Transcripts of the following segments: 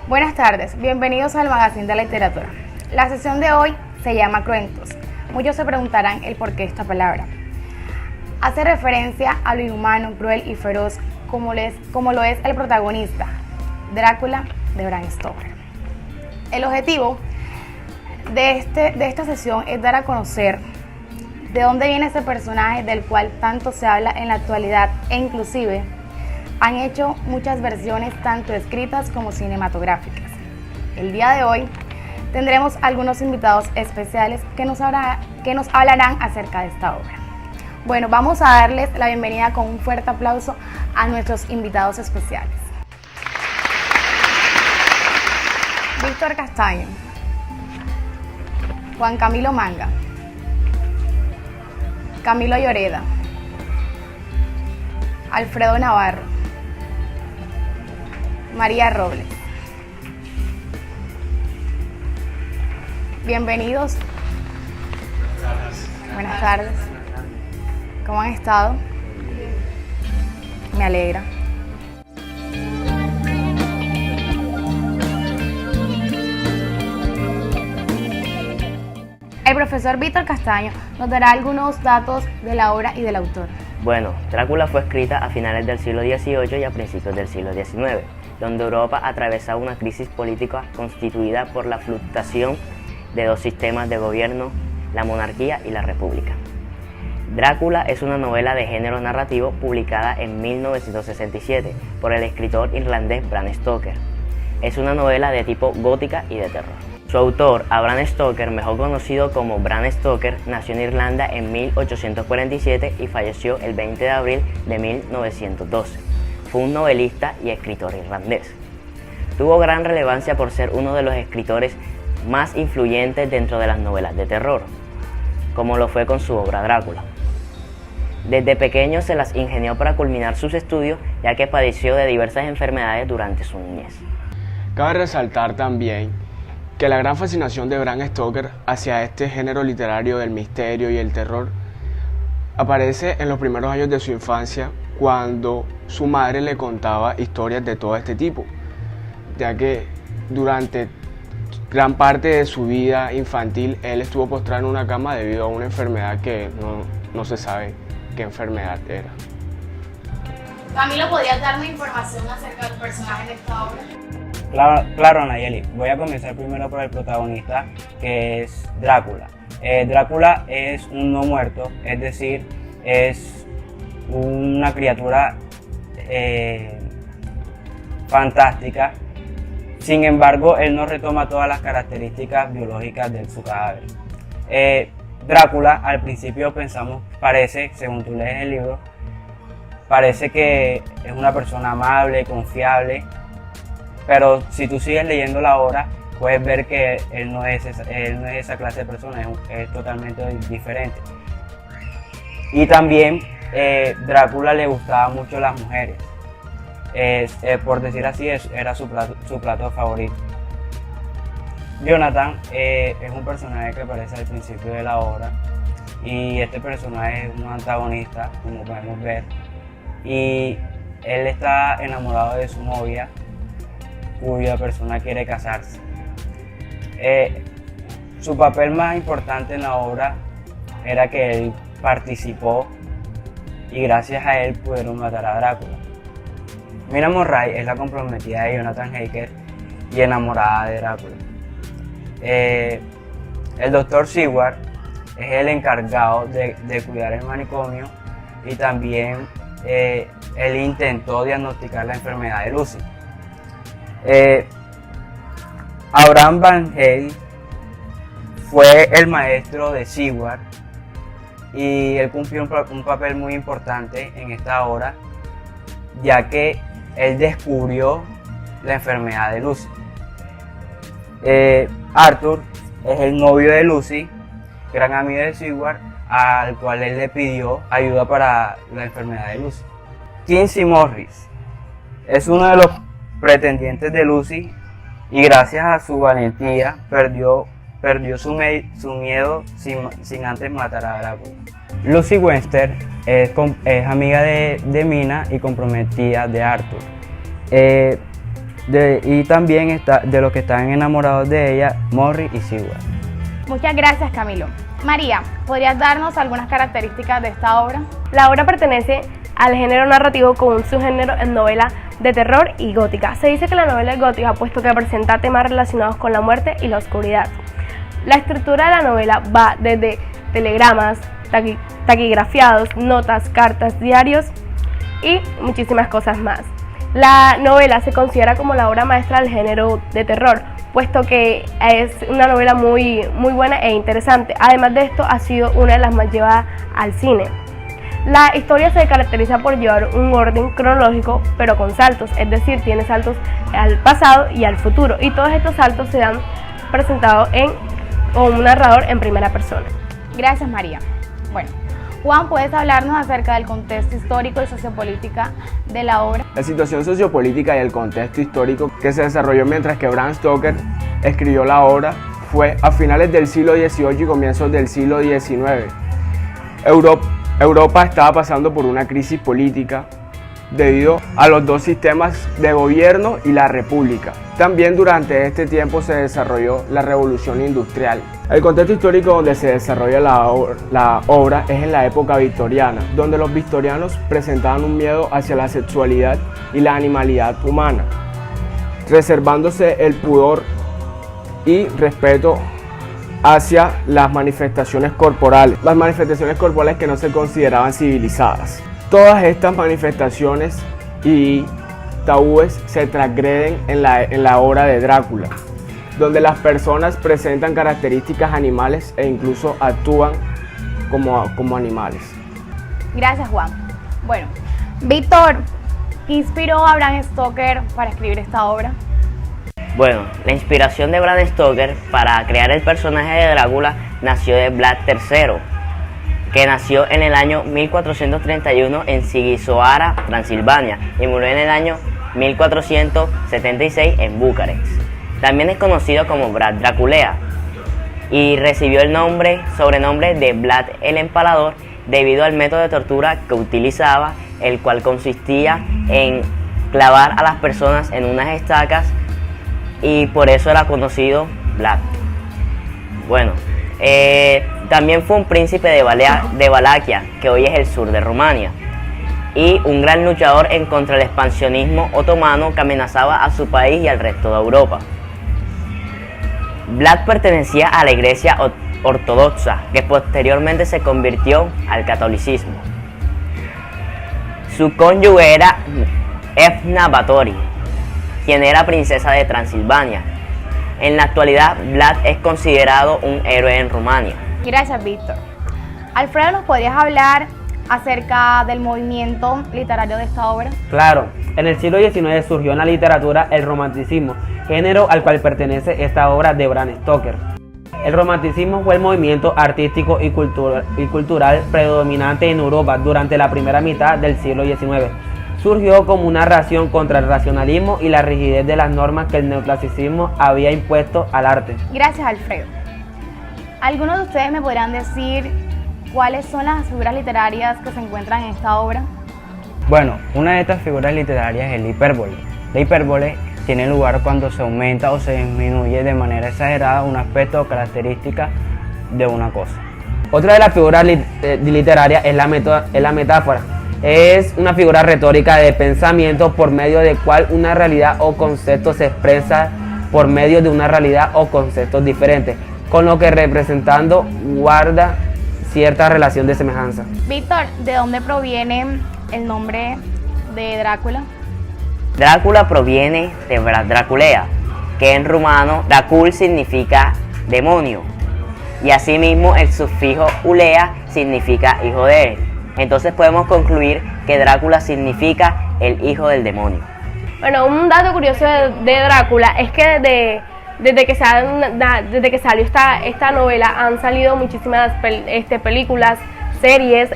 Buenas tardes, bienvenidos al Magazine de la Literatura. La sesión de hoy se llama Cruentos. Muchos se preguntarán el porqué de esta palabra. Hace referencia a lo inhumano, cruel y feroz como lo es el protagonista, Drácula, de Bram Stoker. El objetivo de esta sesión es dar a conocer de dónde viene este personaje del cual tanto se habla en la actualidad e inclusive han hecho muchas versiones tanto escritas como cinematográficas. El día de hoy tendremos algunos invitados especiales que nos hablarán acerca de esta obra. Bueno, vamos a darles la bienvenida con un fuerte aplauso a nuestros invitados especiales. Víctor Castaño, Juan Camilo Manga, Camilo Lloreda, Alfredo Navarro, María Robles. Bienvenidos. Buenas tardes. ¿Cómo han estado? Me alegra. El profesor Víctor Castaño nos dará algunos datos de la obra y del autor. Bueno, Drácula fue escrita a finales del siglo XVIII y a principios del siglo XIX, donde Europa atravesaba una crisis política constituida por la fluctuación de dos sistemas de gobierno, la monarquía y la república. Drácula es una novela de género narrativo publicada en 1967 por el escritor irlandés Bram Stoker. Es una novela de tipo gótica y de terror. Su autor, Bram Stoker, mejor conocido como Bram Stoker, nació en Irlanda en 1847 y falleció el 20 de abril de 1912. Fue un novelista y escritor irlandés. Tuvo gran relevancia por ser uno de los escritores más influyentes dentro de las novelas de terror, como lo fue con su obra Drácula. Desde pequeño se las ingenió para culminar sus estudios, ya que padeció de diversas enfermedades durante su niñez. Cabe resaltar también que la gran fascinación de Bram Stoker hacia este género literario del misterio y el terror aparece en los primeros años de su infancia, cuando su madre le contaba historias de todo este tipo, ya que durante gran parte de su vida infantil él estuvo postrado en una cama debido a una enfermedad que no se sabe qué enfermedad era. Camilo, ¿podrías darme información acerca del personaje de esta obra? Claro, Nayeli. Voy a comenzar primero por el protagonista, que es Drácula. Drácula es un no muerto, es decir, es una criatura fantástica. Sin embargo, él no retoma todas las características biológicas de su cadáver. Drácula, al principio pensamos, según tú lees el libro, parece que es una persona amable, confiable, pero si tú sigues leyendo la obra, puedes ver que él no es esa clase de persona, es totalmente diferente. Y también Drácula le gustaba mucho las mujeres. Por decir así, era su plato favorito. Jonathan es un personaje que aparece al principio de la obra y este personaje es un antagonista, como podemos ver, y él está enamorado de su novia, cuya persona quiere casarse. Su papel más importante en la obra era que él participó y gracias a él pudieron matar a Drácula. Mina Murray es la comprometida de Jonathan Harker y enamorada de Drácula. El Dr. Seward es el encargado de cuidar el manicomio y también él intentó diagnosticar la enfermedad de Lucy. Abraham Van Hale fue el maestro de Seward y él cumplió un papel muy importante en esta obra, ya que él descubrió la enfermedad de Lucy. Arthur es el novio de Lucy, gran amigo de Seward, al cual él le pidió ayuda para la enfermedad de Lucy. Quincy Morris es uno de los pretendientes de Lucy y gracias a su valentía perdió su miedo sin antes matar a Drácula. Lucy Webster es amiga de Mina y comprometida de Arthur. y también de los que están enamorados de ella, Morris y Seward. Muchas gracias, Camilo. María, ¿podrías darnos algunas características de esta obra? La obra pertenece al género narrativo con un subgénero en novela de terror y gótica. Se dice que la novela es gótica puesto que presenta temas relacionados con la muerte y la oscuridad. La estructura de la novela va desde telegramas, taquigrafiados, notas, cartas, diarios y muchísimas cosas más. La novela se considera como la obra maestra del género de terror, puesto que es una novela muy buena e interesante. Además de esto, ha sido una de las más llevadas al cine. La historia se caracteriza por llevar un orden cronológico, pero con saltos, es decir, tiene saltos al pasado y al futuro, y todos estos saltos se han presentado con un narrador en primera persona. Gracias, María. Bueno, Juan, ¿puedes hablarnos acerca del contexto histórico y sociopolítica de la obra? La situación sociopolítica y el contexto histórico que se desarrolló mientras que Bram Stoker escribió la obra fue a finales del siglo XVIII y comienzos del siglo XIX. Europa estaba pasando por una crisis política debido a los dos sistemas de gobierno y la república. También durante este tiempo se desarrolló la revolución industrial. El contexto histórico donde se desarrolla la obra es en la época victoriana, donde los victorianos presentaban un miedo hacia la sexualidad y la animalidad humana, reservándose el pudor y respeto hacia las manifestaciones corporales que no se consideraban civilizadas. Todas estas manifestaciones y tabúes se transgreden en la obra de Drácula, donde las personas presentan características animales e incluso actúan como animales. Gracias, Juan. Bueno, Víctor, ¿qué inspiró a Bram Stoker para escribir esta obra? Bueno, la inspiración de Bram Stoker para crear el personaje de Drácula nació de Vlad III, que nació en el año 1431 en Sighisoara, Transilvania, y murió en el año 1476 en Bucarest. También es conocido como Vlad Draculea y recibió el sobrenombre de Vlad el Empalador debido al método de tortura que utilizaba, el cual consistía en clavar a las personas en unas estacas, y por eso era conocido Vlad. Bueno, también fue un príncipe de Valaquia, que hoy es el sur de Rumania, y un gran luchador en contra del expansionismo otomano que amenazaba a su país y al resto de Europa. Vlad pertenecía a la Iglesia ortodoxa, que posteriormente se convirtió al catolicismo. Su cónyuge era Edna Báthory, quien era princesa de Transilvania. En la actualidad, Vlad es considerado un héroe en Rumania. Gracias, Víctor. Alfredo, ¿nos podrías hablar acerca del movimiento literario de esta obra? Claro, en el siglo XIX surgió en la literatura el romanticismo, género al cual pertenece esta obra de Bram Stoker. El romanticismo fue el movimiento artístico y cultural predominante en Europa durante la primera mitad del siglo XIX. Surgió como una reacción contra el racionalismo y la rigidez de las normas que el neoclasicismo había impuesto al arte. Gracias, Alfredo. ¿Algunos de ustedes me podrán decir cuáles son las figuras literarias que se encuentran en esta obra? Bueno, una de estas figuras literarias es la hipérbole. La hipérbole tiene lugar cuando se aumenta o se disminuye de manera exagerada un aspecto o característica de una cosa. Otra de las figuras literarias es la metáfora. Es una figura retórica de pensamiento por medio de cual una realidad o concepto se expresa por medio de una realidad o conceptos diferentes, con lo que representando guarda cierta relación de semejanza. Víctor, ¿de dónde proviene el nombre de Drácula? Drácula proviene de Vlad Draculea, que en rumano Dracul significa demonio, y asimismo el sufijo ulea significa hijo de él. Entonces podemos concluir que Drácula significa el hijo del demonio. Bueno, un dato curioso de Drácula es que desde que salió esta novela han salido muchísimas películas, series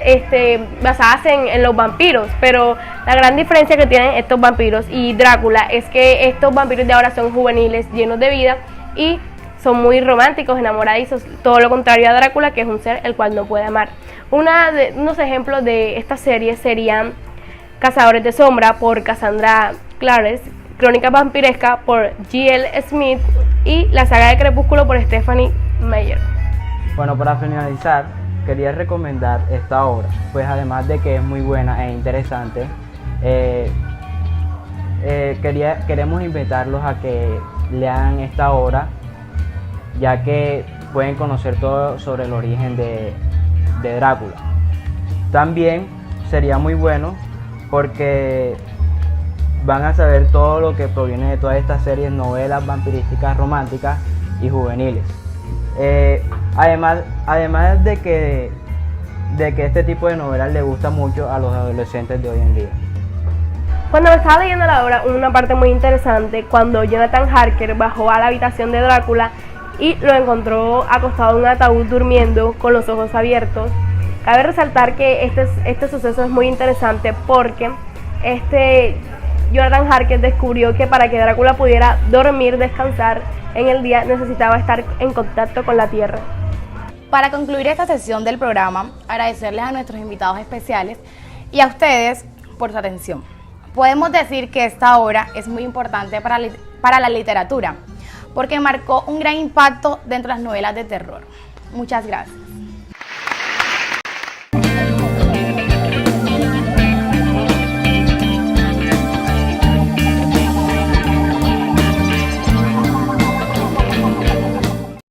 basadas en los vampiros, pero la gran diferencia que tienen estos vampiros y Drácula es que estos vampiros de ahora son juveniles, llenos de vida y son muy románticos, enamoradizos, todo lo contrario a Drácula, que es un ser el cual no puede amar. Unos ejemplos de esta serie serían Cazadores de Sombra por Cassandra Clare, Crónica Vampiresca por G.L. Smith y La saga de Crepúsculo por Stephanie Meyer. Bueno, para finalizar, quería recomendar esta obra, pues además de que es muy buena e interesante, queremos invitarlos a que lean esta obra, ya que pueden conocer todo sobre el origen de Drácula. También sería muy bueno porque van a saber todo lo que proviene de todas estas series, novelas vampirísticas románticas y juveniles. Además de que este tipo de novelas le gusta mucho a los adolescentes de hoy en día. Cuando estaba leyendo la obra, una parte muy interesante, cuando Jonathan Harker bajó a la habitación de Drácula y lo encontró acostado en un ataúd durmiendo con los ojos abiertos. Cabe resaltar que este suceso es muy interesante porque Jonathan Harker descubrió que para que Drácula pudiera dormir, descansar en el día, necesitaba estar en contacto con la tierra. Para concluir esta sesión del programa, agradecerles a nuestros invitados especiales y a ustedes por su atención. Podemos decir que esta obra es muy importante para la literatura, porque marcó un gran impacto dentro de las novelas de terror. Muchas gracias.